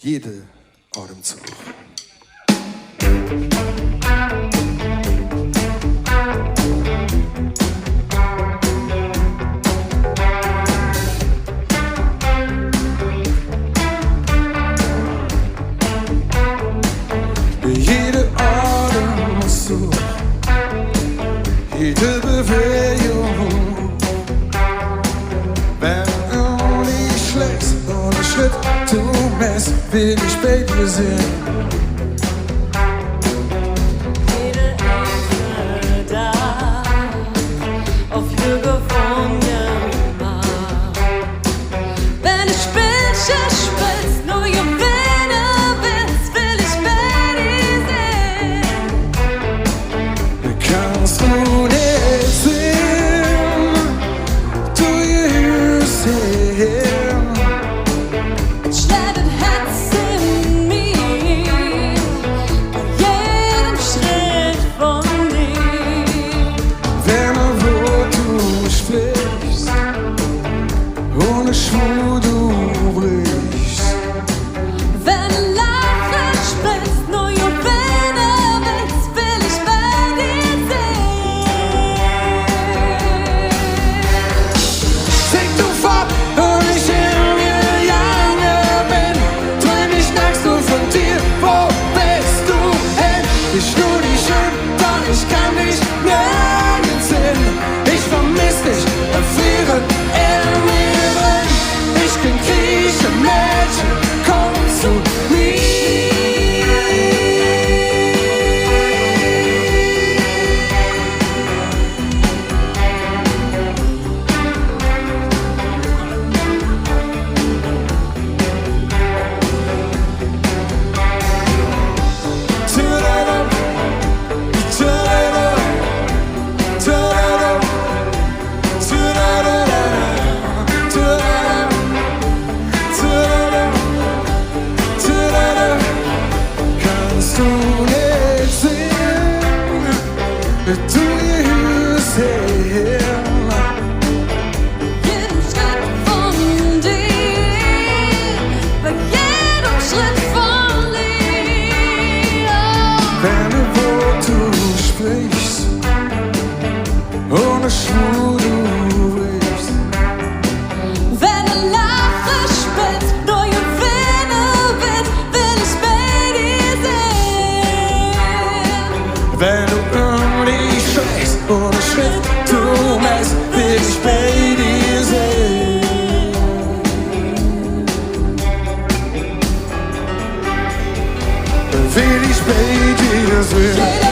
Jede Odemzoch. Jede Odemzoch, jede Bewegung, wenn du dich schlägst und einen Schritt du messst, will ich bei dir sehen. Jede einzelne Tag auf Lüge von mir war. Wenn du spielst, spielst, nur gewinnen willst, will ich bei dir sehen. Kannst du nicht sehen, du gehörst hierher. Schlägt Herz in mir, bei jedem Schritt von dir. Wenn und wo du sprichst, ohne Schwur du brichst. Wenn du lachen spielst, nur gewinnen willst, will ich bei dir sehen. Sing du fort und ich in mir lange bin. Träum ich nachts nur von dir, wo bist du hin? Ich nur dich schön, doch ich kann dich nirgends hin. Ich vermiss dich, erfriere in mir drin. Ich bin Grieche-Mädchen, komm zu mir. Kannst du nicht sehen, du gehörst hierher. Jeden Schritt von dir, bei jedem Schritt von dir. Wenn du wo du sprichst, ohne Schwur du brichst. Wenn du lachen spielst, nur gewinnen willst, will ich bei dir sehen. Wenn du um dich schlägst, ohne Schritt du messst, will ich bei dir sehen. Will ich bei dir sehen.